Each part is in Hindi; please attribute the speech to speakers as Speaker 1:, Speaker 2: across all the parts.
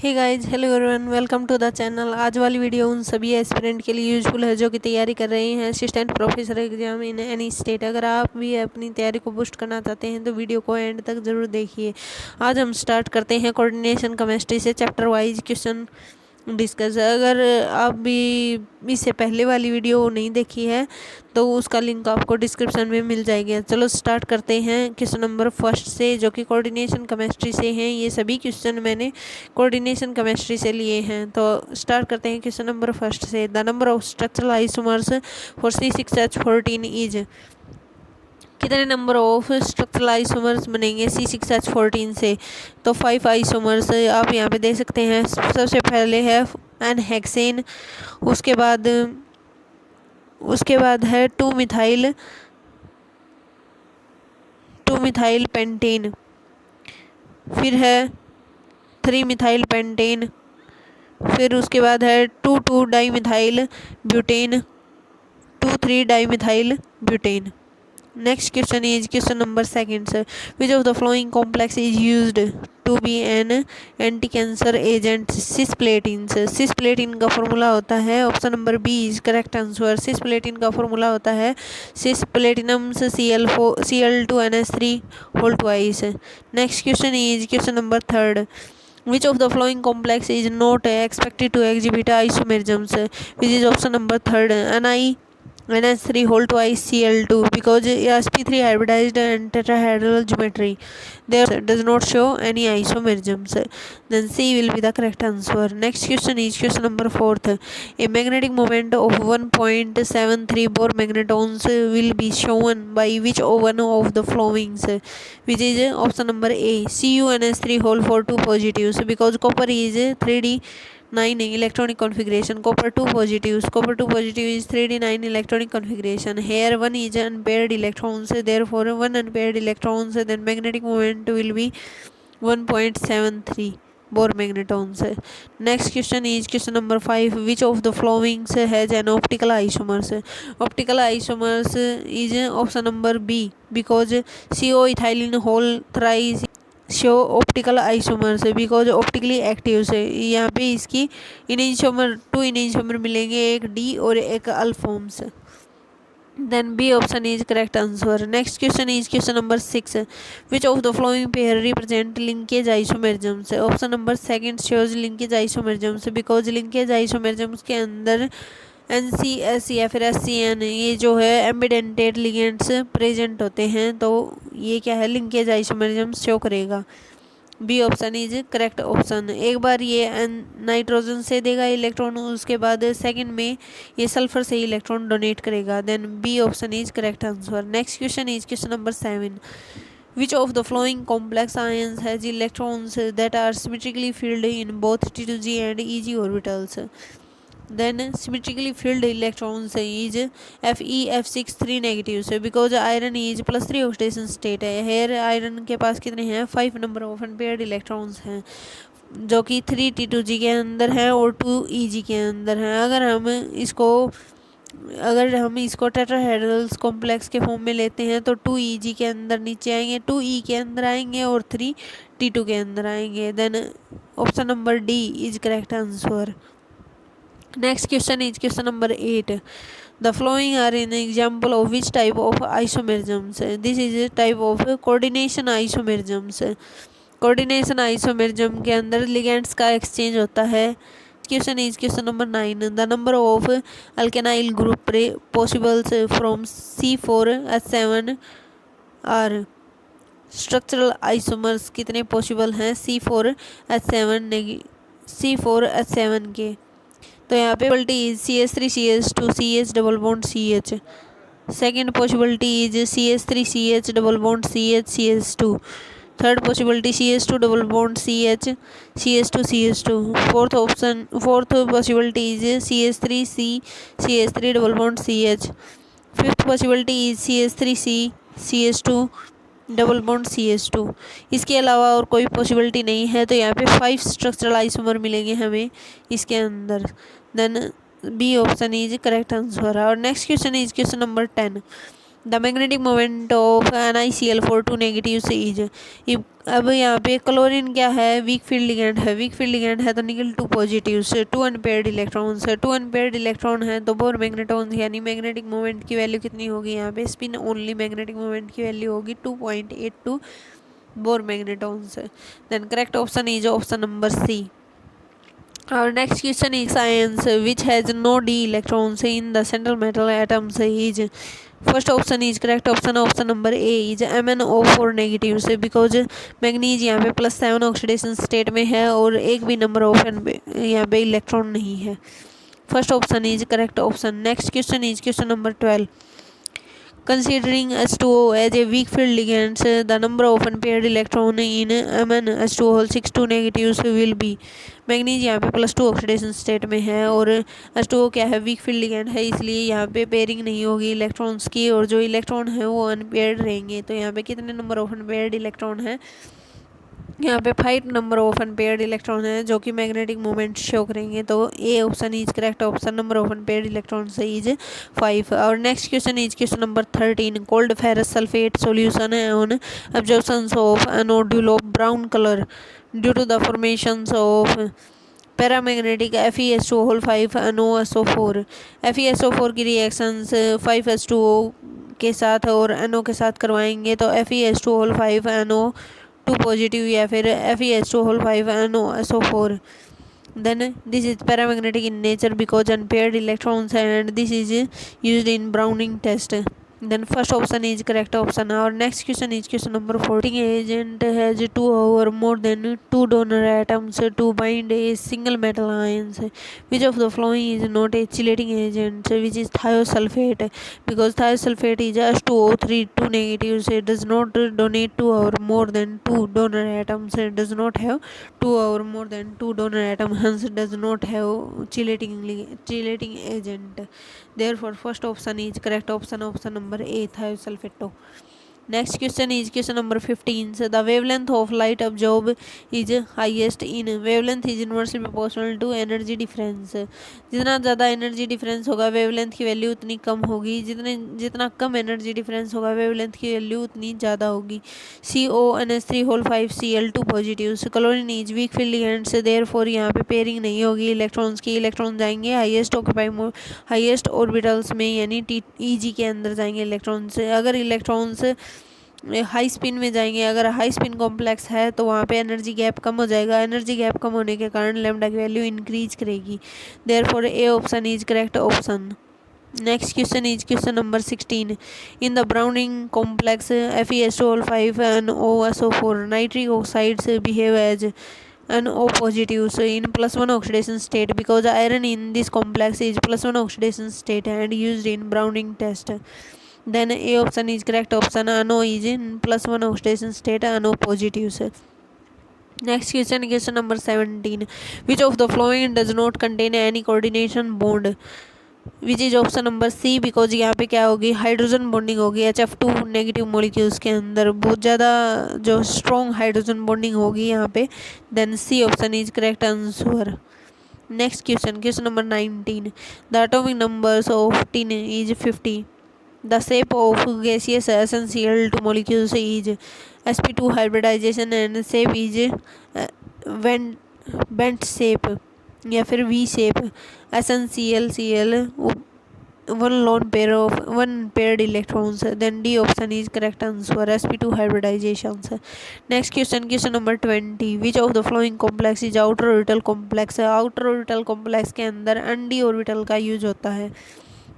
Speaker 1: Hey guys, hello everyone, welcome to the channel. आज वाली वीडियो उन सभी एस्पिरेंट के लिए यूजफुल है जो कि तैयारी कर रहे हैं assistant professor exam in any state. अगर आप भी अपनी तैयारी को बूस्ट करना चाहते हैं तो वीडियो को एंड तक ज़रूर देखिए। आज हम स्टार्ट करते हैं कोऑर्डिनेशन केमिस्ट्री से चैप्टर वाइज क्वेश्चन डिस्कस। अगर आप भी इससे पहले वाली वीडियो नहीं देखी है तो उसका लिंक आपको डिस्क्रिप्शन में मिल जाएगा। चलो स्टार्ट करते हैं क्वेश्चन नंबर फर्स्ट से, जो कि कोऑर्डिनेशन केमिस्ट्री से हैं। ये सभी क्वेश्चन मैंने कोऑर्डिनेशन केमिस्ट्री से लिए हैं। तो स्टार्ट करते हैं क्वेश्चन नंबर फर्स्ट से। The number of structural isomers for C6H14 is. कितने नंबर ऑफ स्ट्रक्चरल आइसोमर्स बनेंगे C6H14 से? तो 5 आइसोमर्स आप यहाँ पे देख सकते हैं। सबसे पहले है एन हेक्सेन, उसके बाद है 2 मिथाइल पेंटेन, फिर है 3 मिथाइल पेंटेन, फिर उसके बाद है 2 di methyl butane, 2 di methyl butane. Next question is question number second, sir. Which of the following complex is used to be an anti-cancer agent? Cisplatin. Cisplatin का फॉर्मूला होता है, option number B is correct answer. Cisplatin का फॉर्मूला होता है Cisplatinum Cl2NH3 whole twice. Next question is question number third. Which of the following complex is not expected to exhibit isomerisms? Which is option number third. NH3 whole twice Cl2, because sp3 hybridized and tetrahedral geometry there does not show any isomerisms. Then C will be the correct answer. Next question is question number fourth. A magnetic moment of 1.73 Bohr magnetons will be shown by which one of the following, which is option number A CuNH3 whole 4 2 positives, because copper is 3d 9 electronic configuration. Copper 2 positive is 3d9 electronic configuration. Here 1 is unpaired electrons, therefore 1 unpaired electrons, then magnetic moment will be 1.73 Bohr magnetons. Next question is question number 5. Which of the following has an optical isomers? Optical isomers is option number B, because CO ethylene whole thrice show optical isomers है, बिकॉज ऑप्टिकली एक्टिव है। यहाँ पे इसकी इनिशोमर 2 इनिशोमर मिलेंगे, एक डी और एक अल्फॉर्म्स। Then B option is correct answer. Next question is question number 6. Which of the following pair represent linkage isomerisms? Option number second shows linkage isomerisms, because linkage isomerisms के अंदर NCS या फिर SCN ये जो है एम्बिडेंटेड लिगेंड्स प्रेजेंट होते हैं, तो ये क्या है, लिंकेज आइसोमेरिज्म शो करेगा। B option is correct option. एक बार ये नाइट्रोजन से देगा इलेक्ट्रॉन, उसके बाद सेकंड में ये सल्फर से इलेक्ट्रॉन डोनेट करेगा। Then B option is correct answer. Next question is question number 7. Which of the following complex ions has electrons that are symmetrically filled in both T2G and EG orbitals? Then symmetrically filled electrons is Fe(F6) 3 negatives, because iron is +3 oxidation state है। here iron के पास कितने हैं, 5 नंबर ऑफ अनपेयर्ड इलेक्ट्रॉन्स हैं, जो कि 3 T2G के अंदर हैं और 2 EG के अंदर हैं। अगर हम इसको टेट्राहेड्रल्स कॉम्प्लेक्स के फॉर्म में लेते हैं तो 2 EG के अंदर नीचे आएंगे, 2 E के अंदर आएंगे और 3 T2 के अंदर आएंगे। Then option number D is correct answer. Next question is question number 8. The following are an example of which type of isomerisms? This is a type of coordination isomerisms. Coordination isomerism के अंदर ligands का exchange होता है। Question is question number 9. The number of alkynyl group possibles from C4H7 are. Structural isomers कितने possible हैं C4H7 के? तो यहाँ पे possibility is CH3CH2 CH double bond CH। Second possibility is CH3CH double bond CH CH2। Third possibility CH2 double bond CH CH2 CH2। Fourth possibility is CH3C CH3 double bond CH। Fifth possibility is CH3C CH2 double bond CH2। इसके अलावा और कोई पॉसिबिलिटी नहीं है, तो यहाँ पे 5 स्ट्रक्चरल आइसोमर मिलेंगे हमें इसके अंदर। Then B option is correct answer. और next question is question number 10. The magnetic moment of NiCl4 2 negative is. अब यहाँ पे क्लोरीन क्या है, वीक फील्ड लिगेंड है, वीक फील्ड लिगेंड है तो निकल 2 पॉजिटिव से 2 अनपेयर्ड इलेक्ट्रॉन्स है, 2 अनपेयर्ड इलेक्ट्रॉन है तो बोर मैग्नेटॉन्स, यानी मैग्नेटिक मोमेंट की वैल्यू कितनी होगी यहाँ पे, स्पिन ओनली मैग्नेटिक मोमेंट की वैल्यू होगी 2.82 Bohr magnetons. Then correct option is option number C. Our next question is science which has no d electrons in the central metal atoms is। First option is correct option, option number A is MnO4 negative से, बिकॉज मैग्नीज यहाँ पे +7 ऑक्सीडेशन स्टेट में है और एक भी नंबर ऑफ यहाँ पे इलेक्ट्रॉन नहीं है। First option is correct option. Next question is question number 12। Considering H2O as a weak field ligand, the number of unpaired electron in MnH2O6 2 negatives will be। Manganese यहाँ पे +2 ऑक्सीडेशन स्टेट में है और H2O क्या है, वीक फील्ड लिगेंड है, इसलिए यहाँ पे पेयरिंग नहीं होगी इलेक्ट्रॉन्स की और जो इलेक्ट्रॉन है वो अनपेयर्ड रहेंगे। तो यहाँ पे कितने नंबर ऑफ अनपेयर्ड इलेक्ट्रॉन है, यहाँ पे 5 नंबर ऑफ अनपेयर्ड इलेक्ट्रॉन है जो कि मैग्नेटिक मोमेंट शो करेंगे। तो A option is correct option, number of unpaired electron is 5। और next question is question number 13। Cold ferrous sulphate solution on absorption of एनोड्यूल of brown colour due to the formation of paramagnetic FeS2O5 NOSO4। FeSO4 की रिएक्शंस 5H2O के साथ और NO के साथ करवाएंगे तो FeS2O5 NO2 पॉजिटिव या फिर FeS2O5 NOSO4। then this is paramagnetic in nature because unpaired electrons and this is used in Browning test। then first option is correct option। our next question is question number 14। agent has 2 or more than 2 donor atoms to bind a single metal ions, which of the following is not a chelating agent, which is thiosulfate, because thiosulfate is H2O3 2 negative, so it does not donate 2 or more than 2 donor atoms, it does not have 2 or more than 2 donor atoms, hence it does not have chelating agent। therefore first option is correct option, option number A thiosulfate। next question is question number 15। so the wavelength of light absorbed is highest in, wavelength is inversely proportional to energy difference। जितना ज़्यादा एनर्जी डिफरेंस होगा वेवलेंथ की वैल्यू उतनी कम होगी, जितना कम एनर्जी डिफरेंस होगा वेवलेंथ की वैल्यू उतनी ज़्यादा होगी। CONH3 5Cl2 positive. Chlorine is weak field ligand से देयरफॉर यहाँ पे पेयरिंग नहीं होगी इलेक्ट्रॉन्स की, इलेक्ट्रॉन जाएंगे हाईएस्ट ऑर्बिटल्स में यानी TeG के अंदर जाएंगे इलेक्ट्रॉन्स। अगर इलेक्ट्रॉन्स हाई स्पिन में जाएंगे, अगर हाई स्पिन कॉम्प्लेक्स है तो वहाँ पे एनर्जी गैप कम हो जाएगा, एनर्जी गैप कम होने के कारण लैम्डा की वैल्यू इंक्रीज करेगी। Therefore A option is correct option. Next question is question number 16। In the browning complex FeS2O5 NOSO4 nitric oxides behave as NO positive so in +1 oxidation state because iron in this complex is +1 oxidation state and used in Browning test। then A option is correct option, NO is in +1 oxidation state, NO positive से। next question question number 17। which of the following does not contain any coordination bond, which is option number C, because यहाँ पे क्या होगी हाइड्रोजन बॉन्डिंग होगी HF2 नेगेटिव मॉलिक्यूल्स के अंदर, बहुत ज़्यादा जो स्ट्रॉन्ग हाइड्रोजन बॉन्डिंग होगी यहाँ पे। Then C option is correct answer. Next question question number 19। The atomic numbers of tin is 50। The shape of gaseous essential two molecules is sp2 hybridization and shape is bent shape या फिर V shape. SnCl one paired electrons. Then D option is correct answer, sp2 hybridization. Next question question number 20। Which of the following complex is outer orbital complex, outer orbital complex के अंदर nd ऑर्बिटल का यूज होता है।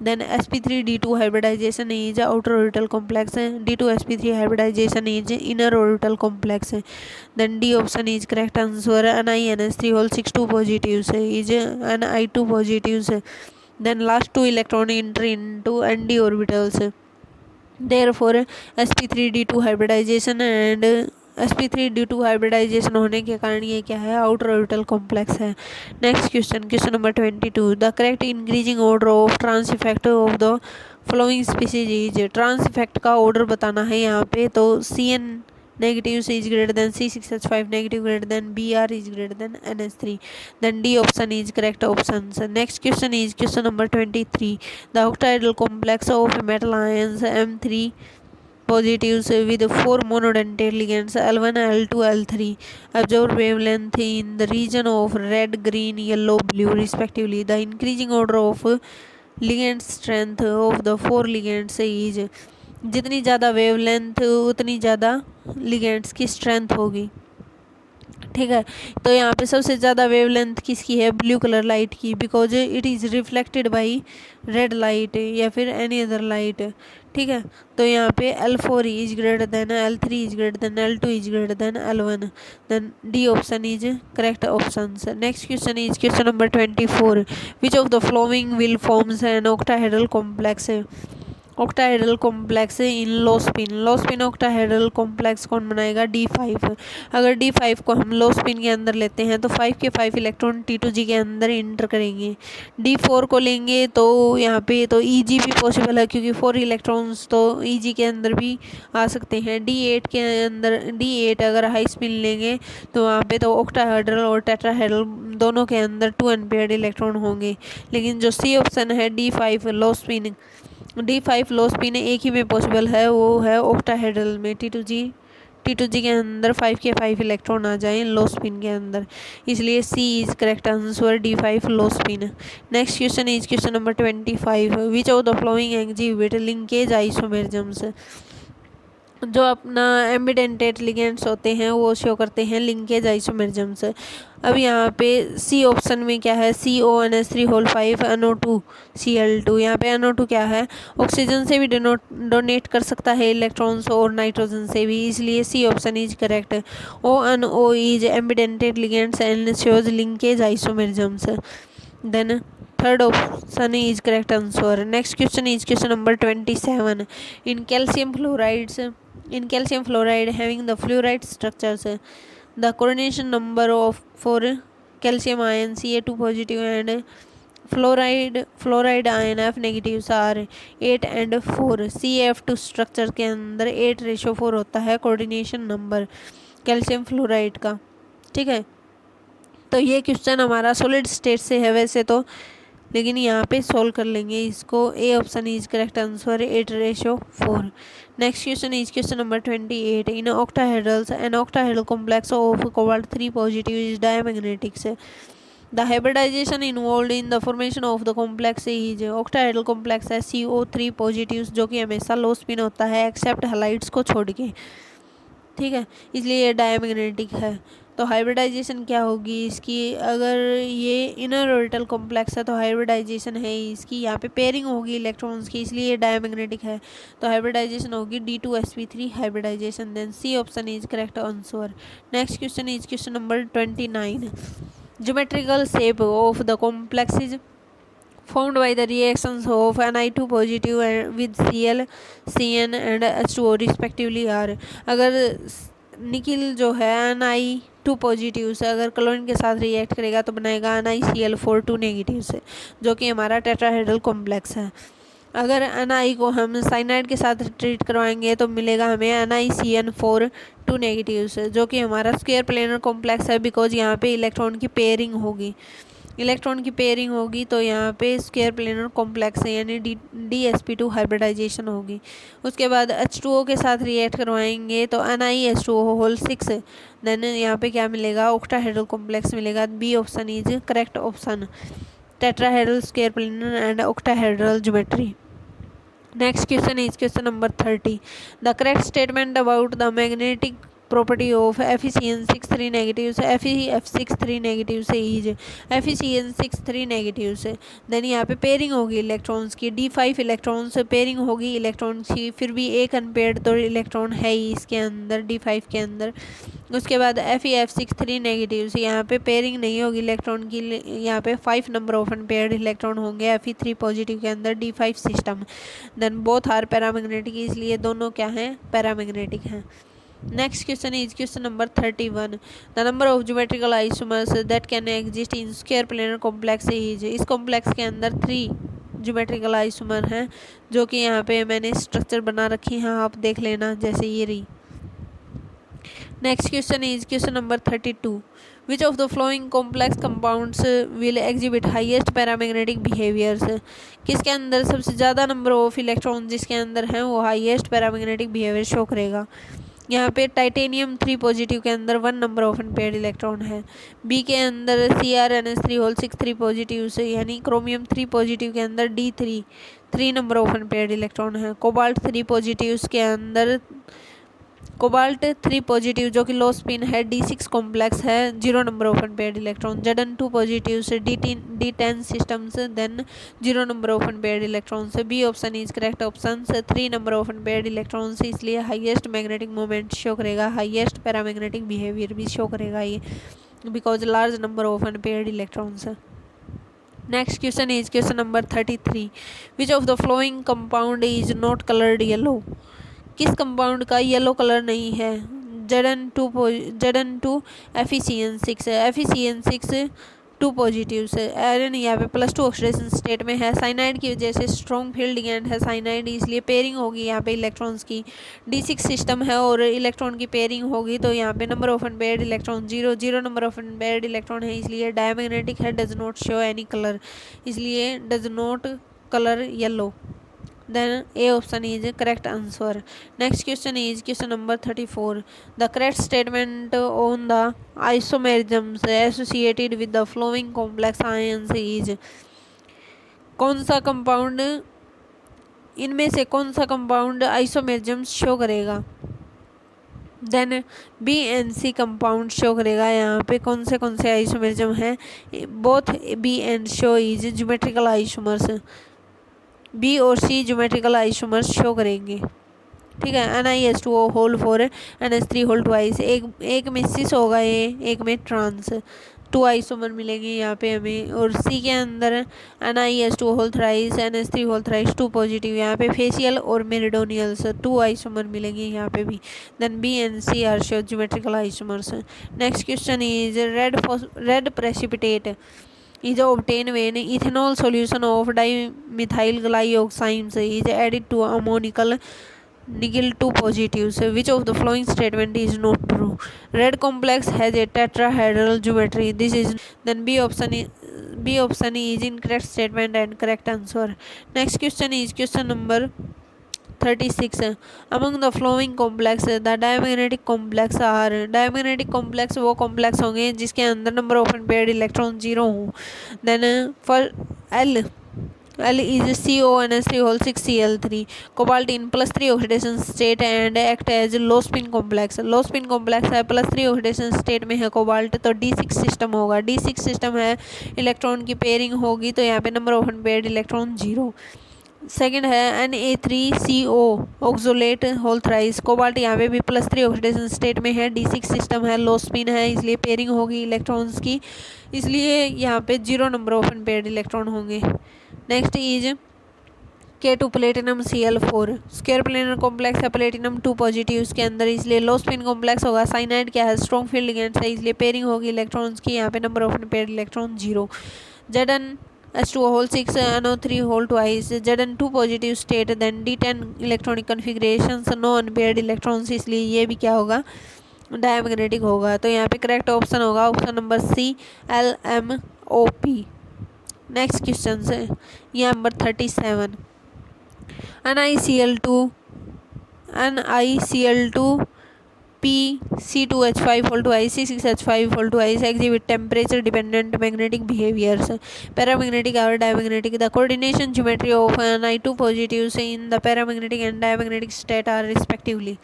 Speaker 1: then sp3d2 hybridization is outer orbital complex, d2sp3 hybridization is inner orbital complex। then D option is correct answer, NiNH3 2 positives is Ni2 positives। then last two electron enter into nd orbitals, therefore sp3d2 hybridization and sp3d2 hybridization होने के कारण ये क्या है आउटर ऑर्बिटल कॉम्प्लेक्स है। Next question question number 22। The correct increasing order of trans effect of the following species is, trans effect का ऑर्डर बताना है यहाँ पे, तो CN negative C is greater than C6H5 negative greater than Br is greater than NH3. Then D option is correct option. So next question is question number 23. The octahedral complex of metal ions M3 positives with 4 monodentate ligands L1, L2, L3 absorb wavelength in the region of red, green, yellow, blue respectively. The increasing order of ligand strength of the 4 ligands is, जितनी ज़्यादा वेवलेंथ उतनी ज़्यादा लिगेंड्स की स्ट्रेंथ होगी। ठीक है, तो यहाँ पे सबसे ज़्यादा वेवलेंथ किसकी है? ब्लू कलर लाइट की, because it is reflected by red light या फिर एनी अदर लाइट। ठीक है, तो यहाँ पे L4 is greater than L3 is greater than L2 is greater than L1, then D option is correct option. Next question is question number 24। Which of the following will forms an octahedral complex? Octahedral complex in low spin octahedral complex कौन बनाएगा? D5। अगर D5 को हम लो स्पिन के अंदर लेते हैं तो 5 के 5 इलेक्ट्रॉन T2G के अंदर इंटर करेंगे। D4 को लेंगे तो यहाँ पे तो EG भी पॉसिबल है, क्योंकि 4 इलेक्ट्रॉन्स तो EG के अंदर भी आ सकते हैं। D8 के अंदर D8 अगर हाई स्पिन लेंगे तो वहाँ पे तो ऑक्टाहेड्रल और टेट्राहेड्रल दोनों के अंदर 2 अनपेयर्ड इलेक्ट्रॉन होंगे। लेकिन जो C ऑप्शन है D5 low spin, D5 low spin एक ही में पॉसिबल है, वो है ऑक्टाहेड्रल में। T2G के अंदर 5 के 5 इलेक्ट्रॉन आ जाएं लो स्पिन के अंदर, इसलिए C is correct answer D5 low spin. Next question is question number 25। Which of the following exhibit linkage isomerisms? जो अपना एम्बिडेंटेट लिगेंड्स होते हैं वो शो करते हैं लिंकेज आइसोमेरिज्म्स। अब यहाँ पे सी ऑप्शन में क्या है? CONH3 NO2 Cl2। यहाँ पे NO2 क्या है? ऑक्सीजन से भी डोनेट कर सकता है इलेक्ट्रॉन्स और नाइट्रोजन से भी, इसलिए C option is correct. ONO is ambidentate ligands and shows linkage isomerisms, then third option is correct answer. Next question is question number 27। In calcium fluoride having the fluoride structures, the coordination number of for calcium ion Ca2 positive and fluoride ion F negatives are 8 and 4। CF2 structure के अंदर 8:4 होता है कोऑर्डिनेशन नंबर कैल्शियम फ्लोराइड का। ठीक है, तो ये क्वेश्चन हमारा सॉलिड स्टेट से है वैसे तो, लेकिन यहाँ पे सोल्व कर लेंगे इसको। A option is correct answer 8:4। Next question is question number 28। In octahedrals an octahedral complex of cobalt 3 positive is diamagnetics. The hybridization involve in the formation of the complex is, octahedral complex है CO3 पॉजिटिव जो कि हमेशा लो स्पिन होता है एक्सेप्ट हैलाइड्स को छोड़ के। ठीक है, इसलिए ये डायमैग्नेटिक है। तो हाइब्रिडाइजेशन क्या होगी इसकी? अगर ये इनर ऑर्बिटल कॉम्प्लेक्स है तो हाइब्रिडाइजेशन है इसकी, यहाँ पे पेयरिंग होगी इलेक्ट्रॉन्स की, इसलिए ये डायमैग्नेटिक है। तो हाइब्रिडाइजेशन होगी D2sp3 hybridization, then C option is correct answer. Next question is question number 29। Geometrical shape of the complex is formed by the reactions of Ni2 positive with Cl, Cn and H2O respectively are। अगर निकिल जो है Ni2 पॉजिटिव से अगर क्लोरीन के साथ रिएक्ट करेगा तो बनाएगा NiCl4 2 नेगेटिव से, जो कि हमारा टेट्राहेड्रल कॉम्प्लेक्स है। अगर Ni को हम साइनाइड के साथ ट्रीट करवाएंगे तो मिलेगा हमें NiCN4 2 नेगेटिव से, जो कि हमारा स्क्वायर प्लेनर कॉम्प्लेक्स है, बिकॉज यहाँ पे इलेक्ट्रॉन की पेयरिंग होगी। तो यहाँ पे स्क्वायर प्लेनर कॉम्प्लेक्स है, यानी DsP2 हाइब्रिडाइजेशन होगी। उसके बाद H2O के साथ रिएक्ट करवाएंगे तो NiH2O होल 6, देन यहाँ पे क्या मिलेगा? ऑक्टाहेड्रल कॉम्प्लेक्स मिलेगा। B option is correct option, tetrahedral square planar and octahedral geometry. Next question is question number 30। The correct statement about the magnetic property of FeCN6 3 negative से FeF6 3 negative से इज FeCN6 3 negative से, देन यहाँ पे पेयरिंग होगी इलेक्ट्रॉन्स की, D5 इलेक्ट्रॉन से पेयरिंग होगी इलेक्ट्रॉन्स की, फिर भी एक अनपेयर्ड तो इलेक्ट्रॉन है ही इसके अंदर D5 के अंदर। उसके बाद FeF6 3 नेगेटिव से यहाँ पे पेयरिंग नहीं होगी इलेक्ट्रॉन की, यहाँ पे 5 नंबर ऑफ अनपेयर्ड इलेक्ट्रॉन होंगे Fe3 पॉजिटिव के अंदर D5 system, then both are paramagnetic, इसलिए दोनों क्या हैं? पैरामैग्नेटिक हैं। Next question is question number 31। The number of geometrical isomers that can exist in square planar complex is, इस कॉम्प्लेक्स के अंदर 3 ज्योमेट्रिकल आइसोमर हैं, जो कि यहाँ पे मैंने स्ट्रक्चर बना रखी हैं, आप देख लेना जैसे ये रही। Next question is question number 32. Which of the following complex compounds will exhibit highest paramagnetic behaviors? किसके अंदर सबसे ज़्यादा नंबर ऑफ इलेक्ट्रॉन जिसके अंदर हैं वो हाईएस्ट पैरामैग्नेटिक बिहेवियर शो करेगा? यहाँ पे टाइटेनियम 3 पॉजिटिव के अंदर 1 नंबर ऑफ अनपेयर्ड इलेक्ट्रॉन है। बी के अंदर CrNS3 6 पॉजिटिव से यानी क्रोमियम 3 पॉजिटिव के अंदर D3 number of unpaired electron है। कोबाल्ट 3 पॉजिटिव के अंदर कोबाल्ट 3 पॉजिटिव जो कि लो स्पिन है D6 कॉम्प्लेक्स है 0 number of unpaired electron. Zn2 positive से D10 systems then 0 number of unpaired electron से। B option is correct option से 3 नंबर ऑफ अनपेयर्ड इलेक्ट्रॉन से, इसलिए हाईएस्ट मैग्नेटिक मोमेंट शो करेगा, हाईएस्ट पैरामैग्नेटिक बिहेवियर भी शो करेगा ये because large number of unpaired electrons. Next question is question number 33. Which of the following compound is not coloured yellow? किस कंपाउंड का येलो कलर नहीं है? Zn2 FeCN6 FeCN6 2 पॉजिटिव से। आयरन यहाँ पे +2 ऑक्सीडेशन स्टेट में है। साइनाइड की वजह से स्ट्रॉन्ग फील्ड लिगेंड है साइनाइड, इसलिए पेयरिंग होगी यहाँ पे इलेक्ट्रॉन्स की। D6 सिस्टम है और इलेक्ट्रॉन की पेयरिंग होगी तो यहाँ पे number of unpaired electron 0 number of unpaired electron है, इसलिए डायमैग्नेटिक है, does not show any colour, इसलिए does not colour yellow. Then A option is correct answer. Next question is question number 34. The correct statement on the isomerisms associated with the flowing complex ions is. कौन सा कंपाउंड, इनमें से कौन सा कंपाउंड आइसोमेरिज्म्स शो करेगा? Then B and C compound show करेगा। यहाँ पे कौन से आइसोमेरिज्म हैं? Both B and show is geometrical isomers. B और सी ज्योमेट्रिकल आइसोमर्स शो करेंगे, ठीक है। NiH2O whole 4 NH3 whole twice, एक में सिस होगा ये, एक में ट्रांस, 2 आइसोमर मिलेंगे यहाँ पे हमें। और सी के अंदर NiH2 whole thrice NH3 whole thrice 2 positive, यहाँ पे फेशियल और मेरिडोनियल्स 2 आइसोमर मिलेंगे यहाँ पे भी। Then B and C are show geometrical isomers. Next question is red precipitate is obtained when ethanol solution of dimethyl glyoxymes is added to ammonical Nigel 2 positives. Which of the following statement is not true? Red complex has a tetrahedral geometry. This is then B option is incorrect statement and correct answer. Next question is question number 36. Among the following complex the diamagnetic complex are. diamagnetic complex वो complex होंगे जिसके अंदर नंबर ऑफ अनपेयर्ड इलेक्ट्रॉन 0 हो। Then for L is CONS3 whole 6 Cl3 cobalt in +3 oxidation state and act as low spin complex। low spin complex है +3 oxidation state में है कोबाल्ट, तो D6 सिस्टम होगा। D6 सिस्टम है, इलेक्ट्रॉन की पेयरिंग होगी तो यहाँ पे number of unpaired electron 0। Second है Na3CO ऑक्सोलेट होल थ्राइस, कोबाल्ट यहाँ पे भी +3 ऑक्सीडेशन स्टेट में है, D6 सिस्टम है, लो स्पिन है, इसलिए पेयरिंग होगी इलेक्ट्रॉन्स की, इसलिए यहाँ पे 0 नंबर ऑफ अनपेयर्ड इलेक्ट्रॉन होंगे। Next is K2 platinum Cl4 square planar complex है, प्लेटिनम 2 पॉजिटिव उसके अंदर, इसलिए लो स्पिन कॉम्प्लेक्स होगा। साइनाइड क्या है? स्ट्रॉन्ग फील्ड लिगेंड्स है, इसलिए पेयरिंग होगी इलेक्ट्रॉन्स की, यहाँ पे number of unpaired electron 0। Zn2 whole 6 NO3 whole twice Zn2 positive state, then D10 electronic configurations, no unpaired electrons, इसलिए ये भी क्या होगा? डायमैग्नेटिक होगा। तो यहाँ पे करेक्ट ऑप्शन होगा option number C LMOP। Next question है ये number 37। NiCl2 PC2H5 whole twice C6H5 whole twice exhibit temperature dependent magnetic behaviors, paramagnetic or diamagnetic. The coordination geometry of Ni2 positives in the paramagnetic and diamagnetic state are respectively.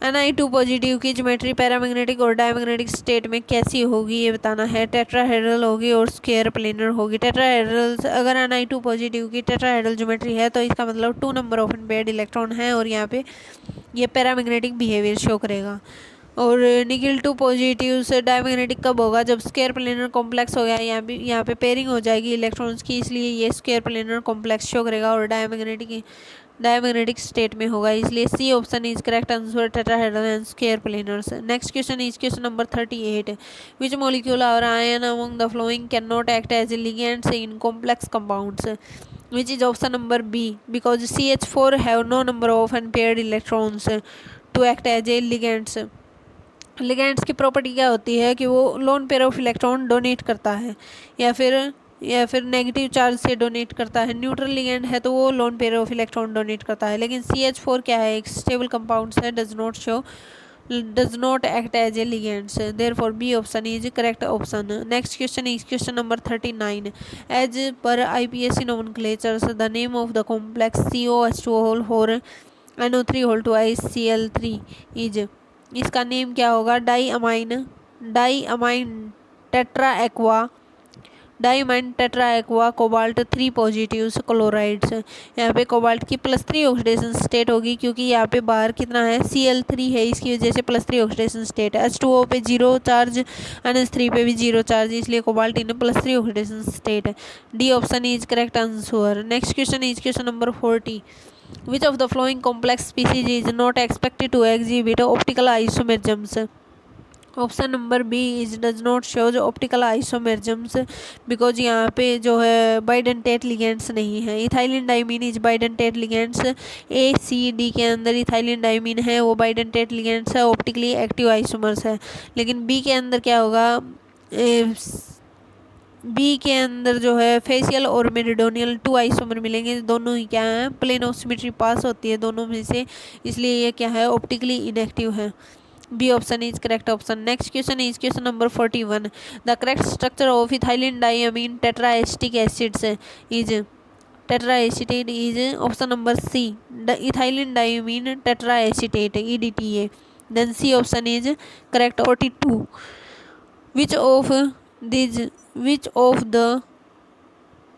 Speaker 1: Ni2 positive की ज्योमेट्री पैरामैग्नेटिक और डायमैग्नेटिक स्टेट में कैसी होगी ये बताना है। टेट्राहेड्रल होगी और स्क्वायर प्लेनर होगी। टेट्राहेड्रल, अगर Ni2 पॉजिटिव की टेट्राहेड्रल ज्योमेट्री है तो इसका मतलब 2 नंबर ऑफ अनपेयर्ड इलेक्ट्रॉन है और यहाँ पे ये पैरामैग्नेटिक बिहेवियर शो करेगा। और निगेल 2 पॉजिटिव से डायमैग्नेटिक कब होगा? जब स्क्वायर प्लेनर कॉम्प्लेक्स हो गया, यहाँ पे पेयरिंग हो जाएगी इलेक्ट्रॉन्स की, इसलिए ये स्क्वायर प्लेनर कॉम्प्लेक्स शो करेगा और डायमैग्नेटिक स्टेट में होगा, इसलिए C option is correct answer, tetrahedral and square planars. Next question is question number 38। Which molecule और ion among the following can not act as ligands in complex compounds? which is option number B because CH4 have no number of unpaired electrons to act as a ligands. Ligands की प्रॉपर्टी क्या होती है कि वो lone pair of electron donate करता है या फिर नेगेटिव चार्ज से डोनेट करता है। न्यूट्रल लिगेंड है तो वो lone pair of electron donate करता है। लेकिन CH4 क्या है, एक स्टेबल कंपाउंड है, does not act as a ligand. Therefore B option is correct option. Next question is question number 39. As per IPSC nomenclature, the name of the complex COH2 whole 4 NO3 whole 2 ICl3 is, इसका नेम क्या होगा, diammine tetra aqua cobalt 3 positive chlorides. यहाँ पे कोबाल्ट की +3 ऑक्सीडेशन स्टेट होगी क्योंकि यहाँ पे बाहर कितना है, Cl3 है, इसकी वजह से +3 ऑक्सीडेशन स्टेट है। H2O पे 0 चार्ज, NH3 पे भी 0 चार्ज, इसलिए कोबाल्ट इन +3 ऑक्सीडेशन स्टेट है। D option is correct answer. Next question is question number 40. Which of the following complex species is not expected to exhibit optical isomerisms? Option number B is does not shows optical isomerisms because यहाँ पे जो है बाइडेंटेट लिगेंड्स नहीं है। Ethylene diamine is bidentate ligands. ACD के अंदर इथाइलिन डाइमीन है, वो बाइडेंटेट लिगेंड्स है, ऑप्टिकली एक्टिव आइसोमर्स है। लेकिन बी के अंदर क्या होगा, बी के अंदर जो है फेशियल और मेरिडोनियल 2 आइसोमर मिलेंगे, दोनों ही क्या है, प्लेन ऑफ सिमेट्री पास होती है दोनों में से, इसलिए ये क्या है, ऑप्टिकली इनएक्टिव है। B option is correct option. Next question is question number 41. The correct structure of ethylene diamine tetraacetic acids is, tetraacetate is option number C, ethylene diamine tetraacetate EDTA। Then C option is correct. 42.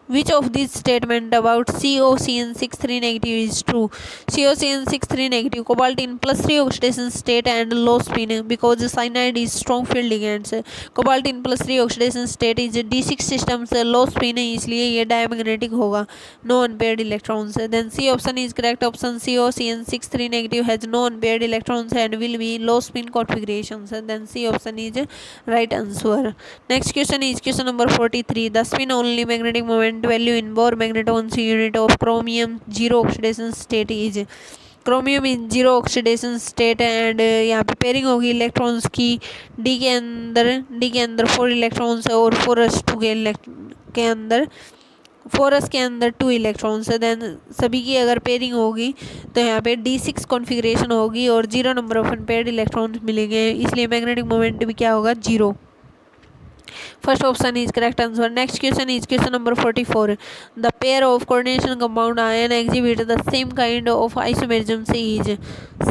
Speaker 1: Which of these statement about COCN63 negative is true? COCN63 negative, cobalt in +3 oxidation state and low spin because cyanide is strong field ligands. Cobalt in +3 oxidation state is D6 systems, low spin है, इसलिए ये diamagnetic होगा, no unpaired electrons. Then C option is correct option. COCN63 negative has no unpaired electrons and will be low spin configurations. Then C option is right answer. Next question is question number 43. The spin only magnetic moment value in Bohr magnetons unit of chromium 0 oxidation state is, chromium in 0 oxidation state and यहाँ पे पेयरिंग होगी इलेक्ट्रॉन्स की, डी के अंदर 4 इलेक्ट्रॉन्स है और 4s2 के अंदर 4s के अंदर 2 इलेक्ट्रॉन्स है। देन सभी की अगर पेयरिंग होगी तो यहाँ पे D6 कॉन्फ़िगरेशन होगी और 0 नंबर ऑफ अनपेयर्ड इलेक्ट्रॉन्स मिलेंगे, इसलिए मैग्नेटिक मोमेंट भी क्या होगा, 0। First option is correct answer. Next question is question number 44. The pair of coordination compound ion exhibit the same kind of isomerism is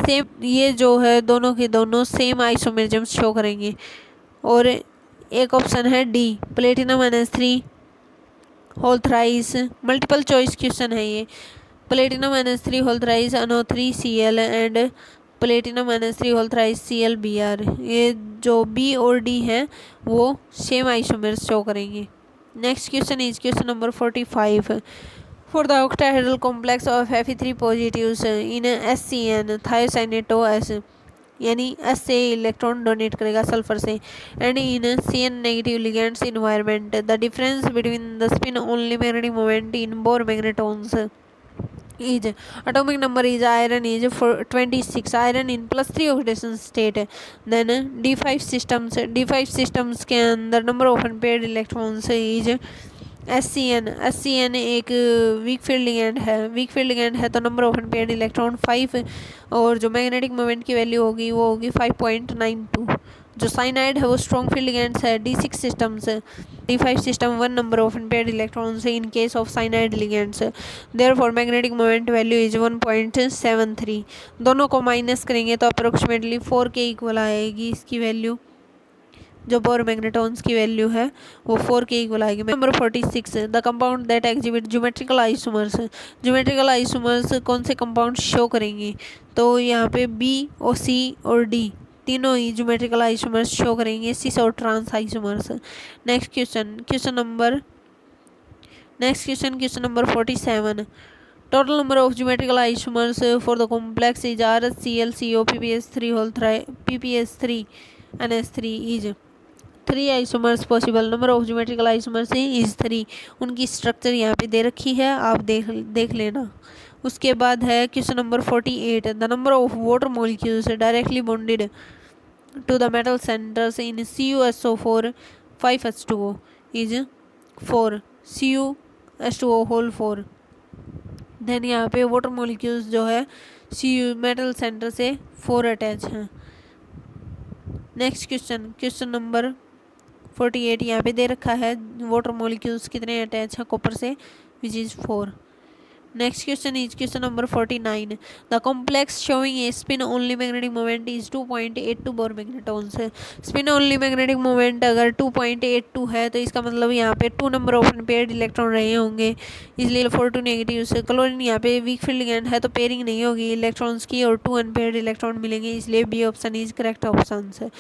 Speaker 1: same, ये जो है दोनों के दोनों सेम आइसोमेरिज्म शो करेंगे। और एक ऑप्शन है D, platinum NH3 whole thrice, multiple choice question है ये। Platinum NH3 whole thrice NO3Cl and platinum NH3 whole thrice ClBr, ये जो बी और डी हैं वो सेम आइसोमर्स शो करेंगे। Next question is question number 45. For the octahedral complex of Fe3 positives in SCN thiocyanatos, यानी S से इलेक्ट्रॉन डोनेट करेगा सल्फर से, and in CN negative ligands environment, the difference between the spin only magnetic moment in Bohr magnetons is, atomic number is iron is 26, iron in +3 oxidation state. Then D5 systems के अंदर number of unpaired electrons is SCN एक वीक फील्ड लिगेंड है तो नंबर ऑफ अनपेयर्ड इलेक्ट्रॉन 5 और जो मैग्नेटिक मोमेंट की वैल्यू होगी वो होगी 5.92। जो साइनाइड है वो स्ट्रॉन्ग फील्ड लिगेंड्स है, D6 systems, D5 system 1 number of unpaired electrons in case of cyanide ligands, therefore magnetic moment value is 1.73। दोनों को माइनस करेंगे तो अप्रोक्सीमेटली 4 के इक्वल आएगी इसकी वैल्यू, जो बोर मैग्नेटॉन्स की वैल्यू है वो 4 के इक्वल आएगी। Number 46, the compound that exhibit geometrical isomers कौन से कंपाउंड शो करेंगे, तो यहाँ पे B और C और D तीनों ही ज्योमेट्रिकल आइसोमर्स शो करेंगे, सिस और trans isomers. Next question number 47. Total number of geometrical isomers for the complex is RsClCO PPS3 NH3 is 3 isomers possible, number of geometrical isomers is 3। उनकी स्ट्रक्चर यहाँ पे दे रखी है, आप देख लेना। उसके बाद है question number 48. The number of water molecules directly bonded to the metal centers in CuSO4 5H2O is 4 CuH2O whole 4। Then यहाँ पे वाटर मॉलिक्यूल्स जो है सी मेटल सेंटर से 4 अटैच हैं। नेक्स्ट क्वेश्चन नंबर 48 यहाँ पे दे रखा है वाटर मॉलिक्यूल्स कितने अटैच है कॉपर से, which is 4। Next question is question number 49। The complex showing a spin only magnetic moment is 2.82 Bohr magnetons. Spin only magnetic moment अगर 2.82 है तो इसका मतलब यहाँ पे 2 नंबर ऑफ अनपेयर्ड इलेक्ट्रॉन रहे होंगे, इसलिए 4 2 नेगेटिव से। क्लोरीन यहाँ पे वीक फील्ड लिगेंड है तो पेयरिंग नहीं होगी इलेक्ट्रॉन्स की और 2 अनपेयर्ड इलेक्ट्रॉन मिलेंगे, इसलिए B option is correct option है।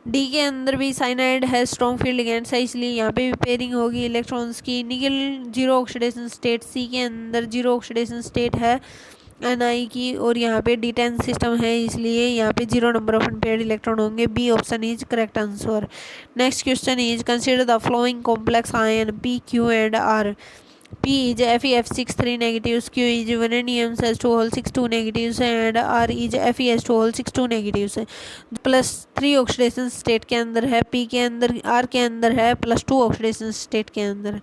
Speaker 1: डी के अंदर भी साइनाइड है, स्ट्रॉन्ग फील्ड लिगेंड्स है, इसलिए यहाँ पे भी पेयरिंग होगी इलेक्ट्रॉन्स की। निकल जीरो ऑक्सीडेशन स्टेट, सी के अंदर जीरो ऑक्सीडेशन स्टेट है एनआई की, और यहाँ पे डी10 सिस्टम है, इसलिए यहाँ पे 0 नंबर ऑफ अनपेयर्ड इलेक्ट्रॉन होंगे। B option is correct answer. Next question is consider the following complex ion P Q and R. P is Fe(F6) 3 negatives, Q is vanadium S2 whole 6 2 negatives and R is FeS2 whole 6 2 negatives। Plus 3 oxidation state के अंदर है, P के अंदर R के अंदर है +2 ऑक्सीडेशन स्टेट के अंदर,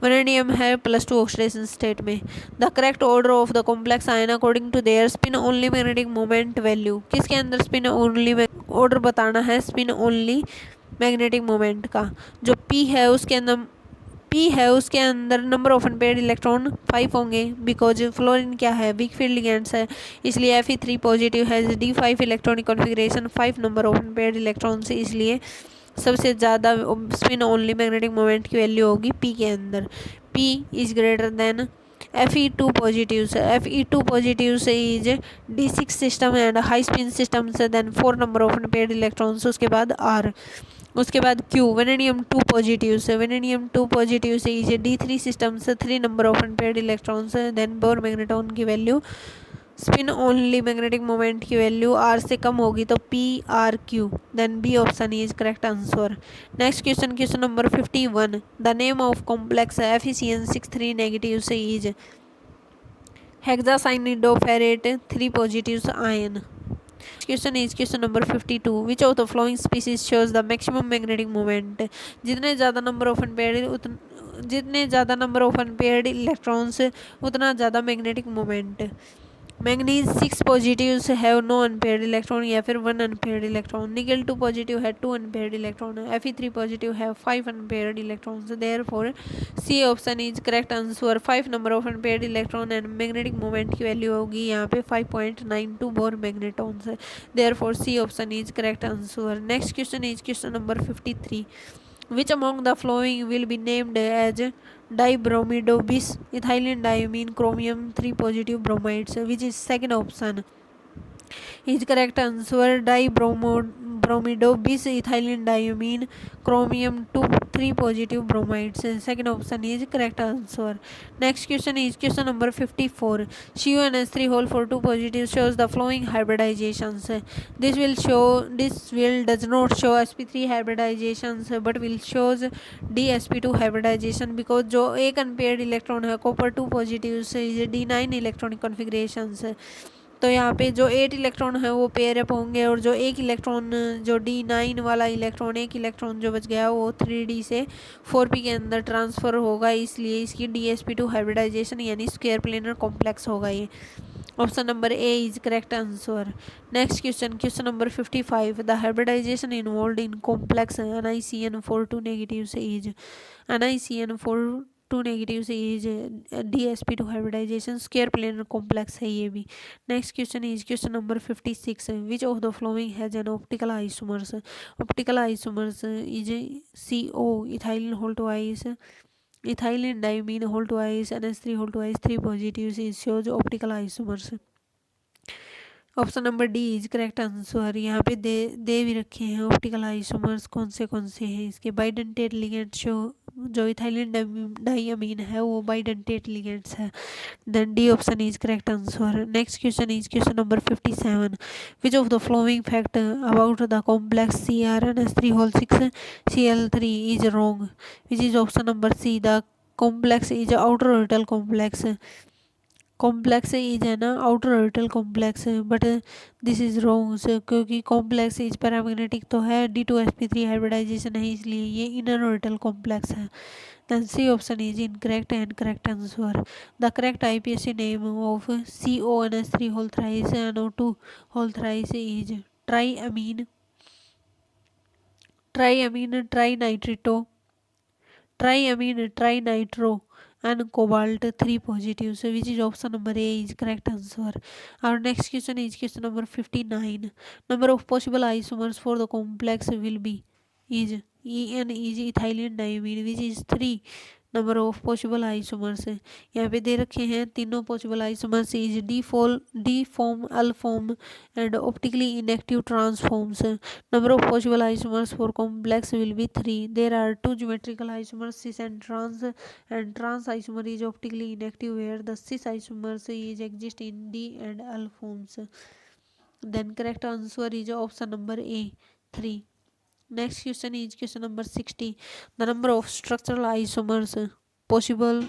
Speaker 1: वैनेडियम है +2 ऑक्सीडेशन स्टेट में। The correct order of the complex ion according to their spin only magnetic moment value. किसके अंदर स्पिन ओनली ऑर्डर बताना है स्पिन ओनली मैग्नेटिक मोमेंट का। जो P है उसके अंदर नंबर ऑफ अनपेयर्ड इलेक्ट्रॉन 5 होंगे, बिकॉज फ्लोरीन क्या है वीक फील्ड लिगेंड्स है, इसलिए Fe3 पॉजिटिव है, D5 electronic configuration 5 number of unpaired electron से, इसलिए सबसे ज़्यादा स्पिन ओनली मैग्नेटिक मोमेंट की वैल्यू होगी P के अंदर। P is greater than Fe2 positive से, Fe2 पॉजिटिव से is D6 system and high spin system से, then 4 number of unpaired electrons, उसके बाद R, उसके बाद Q वेनेडियम 2 पॉजिटिव से, वेनेडियम 2 पॉजिटिव से इज D3 सिस्टम से 3 number of unpaired electrons, then Bohr magneton की value spin only magnetic moment की वैल्यू R से कम होगी तो PRQ, then B option is correct answer. Next question number 51। The name of complex FeCN6 3 negative से is hexacyanidoferrate 3 positive ion. Question number 52। Which of the following species shows the maximum magnetic moment. जितने ज़्यादा नंबर ऑफ अनपेयर्ड इलेक्ट्रॉन्स उतना ज़्यादा मैग्नेटिक मोमेंट। मैंगनीज 6 पॉजिटिव है, नो अनपेयर्ड इलेक्ट्रॉन या फिर 1 अनपेयर्ड इलेक्ट्रॉन। निकल 2 पॉजिटिव है, 2 अनपेयर्ड इलेक्ट्रॉन है। Fe3 पॉजिटिव है, 5 unpaired electrons, therefore C option is correct answer. 5 number of unpaired electron and magnetic moment की वैल्यू होगी यहाँ पे 5.92 Bohr magnetons, therefore C option is correct answer. Next question number 53। Which among the following will be named as dibromido bis ethylene diamine chromium 3 positive bromides, which is second option is correct answer। dibromido bis ethylene diamine chromium 2 3 positive bromides, second option is correct answer। Next question is question number 54। CuNH3 whole 4 2 positive shows the following hybridizations। this will does not show sp3 hybridizations but will shows dsp2 hybridization, because जो एक अनपेयर्ड इलेक्ट्रॉन है कॉपर 2 पॉजिटिव से D9 इलेक्ट्रॉनिक कॉन्फ़िगरेशंस, तो यहाँ पे जो 8 इलेक्ट्रॉन है वो पेयर अप होंगे, और जो एक इलेक्ट्रॉन जो D9 वाला इलेक्ट्रॉन एक इलेक्ट्रॉन जो बच गया वो 3D से 4p के अंदर ट्रांसफ़र होगा, इसलिए इसकी dsp2 हाइब्रिडाइजेशन यानी स्क्वायर प्लेनर कॉम्प्लेक्स होगा। ये option number A is correct answer. Next question number 55। The hybridization involve in complex NiCN4 2 negative से इज NiCN4 2 नेगेटिव से is DsP2 hybridization square planar complex है ये भी। Next question number 56। Which of the following has an optical isomers is CO ethylene whole twice ethylene diamine whole twice NH3 whole twice 3 positive is shows optical isomers. Option number D is correct answer. यहाँ पे दे भी रखे हैं ऑप्टिकल आइसोमर्स कौन से हैं इसके। बाइडेंटेट लिगेंड्स जो इथाइलिन डाइमीन है वो बाइडेंटेट लिगेंड्स है, then D option is correct answer. Next question number 57। Which of the following fact about the complex CrNH3 whole 6 Cl3 is wrong, which is option number C. The complex is outer orbital complex. Complex is है ना outer orbital complex, but this is wrong क्योंकि कॉम्प्लेक्स इज पैरामैग्नेटिक तो है, D2sp3 हाइब्रिडाइजेशन है, इसलिए ये इनर ऑर्बिटल कॉम्प्लेक्स है। Then C option is incorrect and correct answer. The correct IPSC name of CONS3 whole thrice NO2 whole thrice is triamine, trinitrito, trinitro, and cobalt 3 positive. So which is option number A is correct answer. Our next question is question number 59. Number of possible isomers for the complex will be is En is ethylene diamine, which is 3 number of possible isomers है। यहाँ पे दे रखे हैं तीनों possible isomers is D form, L form and optically inactive trans forms. Number of possible isomers for complex will be 3। There are 2 geometrical isomers cis and trans isomer is optically inactive where the cis isomers is exist in D and L forms. Then correct answer is option number A 3। Next question is question number 60. The number of structural isomers possible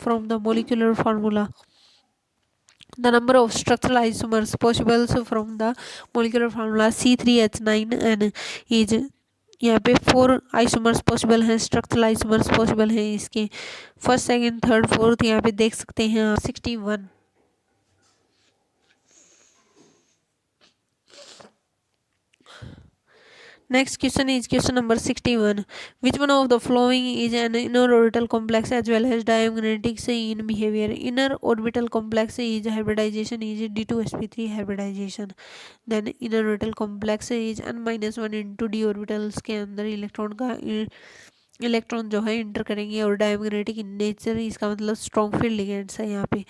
Speaker 1: from the molecular formula. The number of structural isomers possible from the molecular formula C3H9N is यहाँ पे 4 आइसोमर्स पॉसिबल हैं, स्ट्रक्चरल आइसोमर्स पॉसिबल हैं इसके फर्स्ट, सेकंड, थर्ड, फोर्थ। यहाँ पे देख सकते हैं 61। Next question is question number 61. Which one of the following is an inner orbital complex as well as diagnetics in behavior? Inner orbital complex is hybridization is D2sp3 hybridization. Then inner orbital complex is n-1 into d orbitals के अंदर इलेक्ट्रॉन जो है इंटर करेंगे और डायमैग्नेटिक इन नेचर, इसका मतलब स्ट्रॉन्ग फील्ड लिगेंड्स है यहाँ पे।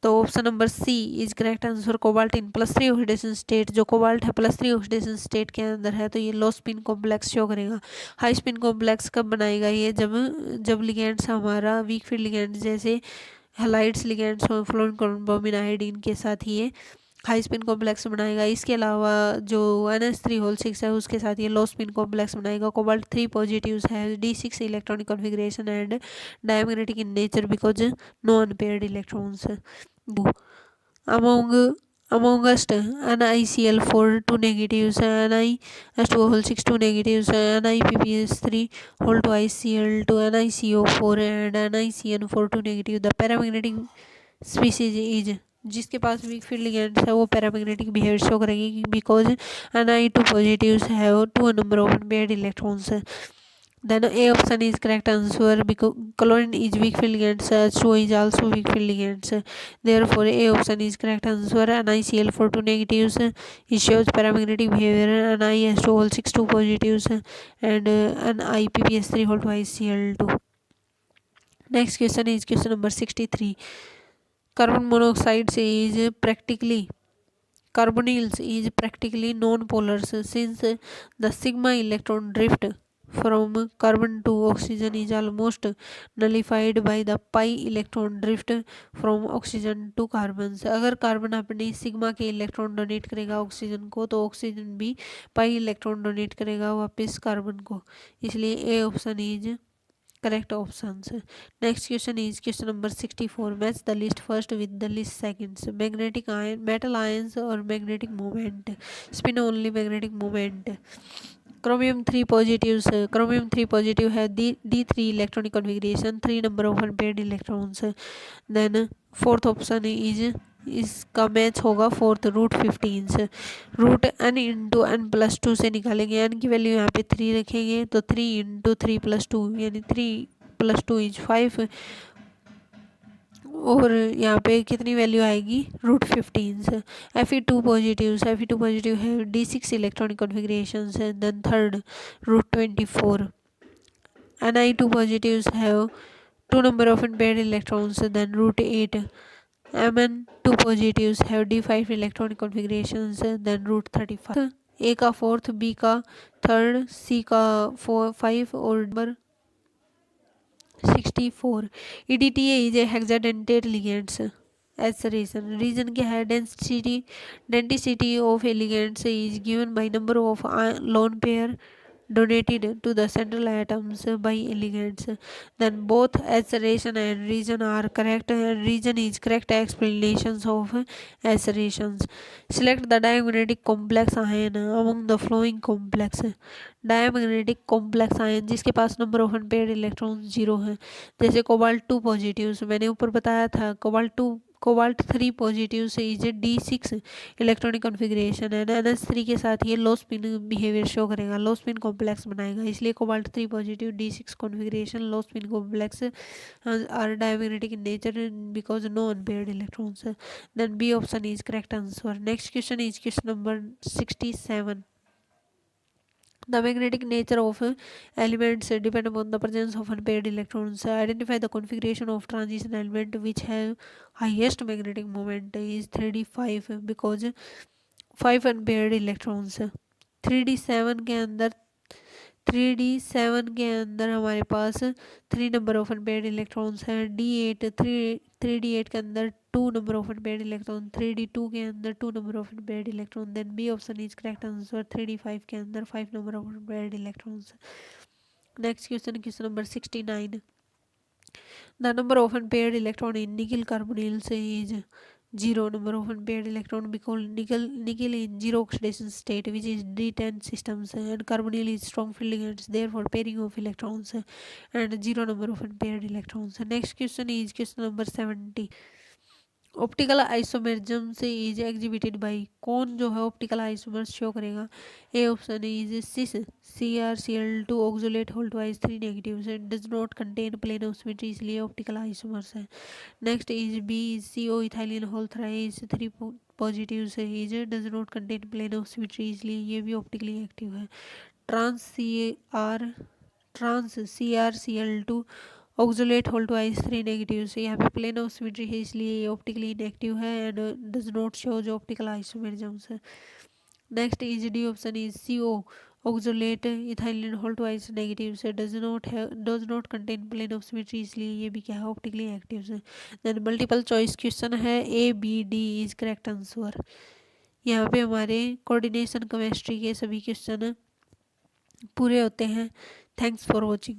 Speaker 1: तो option number C is correct answer. Cobalt in +3 oxidation state, जो कोबाल्ट है +3 ऑक्सीडेशन स्टेट के अंदर है तो ये लो स्पिन कॉम्प्लेक्स शो करेगा। हाई स्पिन कॉम्प्लेक्स कब बनाएगा ये? जब लिगेंड्स हमारा वीक फील्ड लिगेंड्स जैसे हेलाइड्स लिगेंड्स हो, फ्लोरीन आयोडीन के साथ ये हाई स्पिन कॉम्प्लेक्स बनाएगा। इसके अलावा जो NH3 है उसके साथ ये लो स्पिन कॉम्प्लेक्स बनाएगा। कोबाल्ट 3 पॉजिटिव है, D6 electronic configuration and diamagnetic in nature because no unpaired electrons. amongst NiCl4 2 negatives, NiH2O6 2 negatives, NiPbS3 whole twice Cl2, NiCO4 and NiCN4 2 negative. The paramagnetic species is जिसके पास वीक फील्ड लिगेंड्स है वो पैरामैग्नेटिक बिहेवियर शो करेगी बिकॉज Ni2 पॉजिटिव्स है और 2 नंबर ऑफ अनपेयर्ड इलेक्ट्रॉन्स है। Then A option is correct answer because chlorine is weak field ligands, H2O is also weak field ligands. Therefore, A option is correct answer. NiCl4 2 negatives it shows paramagnetic behavior, NiH2O6 2 positives, and NiPbS3 whole twice Cl2. Next question is question number 63. Carbon monoxide is practically carbonyls is practically non-polars since the sigma electron drift from carbon to oxygen is almost nullified by the pi electron drift from oxygen to carbon। अगर कार्बन अपने सिग्मा के इलेक्ट्रॉन डोनेट करेगा ऑक्सीजन को तो ऑक्सीजन भी पाई इलेक्ट्रॉन डोनेट करेगा वापस कार्बन को, इसलिए ए option is correct options. Next question is question number 64. Match the list first with the list seconds. Magnetic ion, metal ions or magnetic moment. Spin only magnetic moment. Chromium 3 positives. Chromium 3 positive have D3 electronic configuration, 3 number of unpaired electrons. Then fourth option is इसका मैच होगा फोर्थ √15 से। रूट n इंटू n+2 से निकालेंगे, n की वैल्यू यहाँ पे 3 रखेंगे तो 3 इंटू 3+2 यानी 3+2 इज 5 और यहाँ पे कितनी वैल्यू आएगी √15 से। Fe2 पॉजिटिव है D6 इलेक्ट्रॉनिक कॉन्फिगरेशन है। Then third √24। Ni2 पॉजिटिव है 2 number of unpaired electrons then √8। Mn2 positives have D5 electronic configurations then √35। A का फोर्थ, B का थर्ड, C का 5 और number 64। EDTA is a hexadentate ligands as reason क्या है? Density of a ligands is given by number of lone pair donated to the central atoms by ligands. Then both acceleration and region are correct, and region is correct explanations of accelerations. Select the diamagnetic complex ion among the following complex. Diamagnetic complex ion जिसके पास नंबर ऑफ अनपेयर्ड इलेक्ट्रॉन 0 है, जैसे कोबाल्ट 2 पॉजिटिव, मैंने ऊपर बताया था कोबाल्ट 3 पॉजिटिव से इज D6 इलेक्ट्रॉनिक कॉन्फ़िगरेशन है, NH3 के साथ ये लो स्पिन बिहेवियर शो करेगा, लो स्पिन कॉम्प्लेक्स बनाएगा, इसलिए cobalt 3 positive D6 configuration low spin complex are diamagnetic in nature because no unpaired electrons. Then B option is correct answer. Next question is question number 67. The magnetic nature of elements depend upon the presence of unpaired electrons. Identify the configuration of transition element which have highest magnetic moment is 3d5 because 5 unpaired electrons. 3d7 के अंदर 3d7 के अंदर हमारे पास 3 नंबर ऑफ अनपेयर्ड इलेक्ट्रॉन्स हैं. D8 3d8 के अंदर 2 number of unpaired electron, 3d2 के अंदर 2 number of unpaired electron. Then B option is correct answer. 3d5 के अंदर 5 number of unpaired electrons. Next question question number 69. The number of unpaired electron in nickel carbonyls is 0 number of unpaired electron because nickel in zero oxidation state which is D10 systems, and carbonyl is strong field ligands, therefore pairing of electrons and 0 number of unpaired electrons. Next question is question number 70. Optical isomerism से इज एग्जिबिटेड बाई, कौन जो है ऑप्टिकल आइसोमर्स शो करेगा? A option is cis CrCl2 oxalate whole twice 3 negative does not contain plane of symmetry, इसलिए ऑप्टिकल आइसोमर्स है. Next is B CO ethylene whole thrice 3 positive से is does not contain plane of symmetry, इसलिए ये भी ऑप्टिकली एक्टिव है. Trans CrCl2 oxalate whole twice 3 negative से यहाँ पे प्लेन ऑफ सिमेट्री है, इसलिए ये ऑप्टिकली इनएक्टिव है एंड डज नॉट शो जो ऑप्टिकल आइसोमेरिज्म्स है. Next is D option is CO oxalate ethylene whole twice negative से does not contain plane of symmetry, इसलिए ये भी क्या है ऑप्टिकली एक्टिव है. देन मल्टीपल चॉइस क्वेश्चन है A B D is correct answer. यहाँ पे हमारे कोऑर्डिनेशन केमिस्ट्री के सभी क्वेश्चन पूरे होते हैं. Thanks for watching.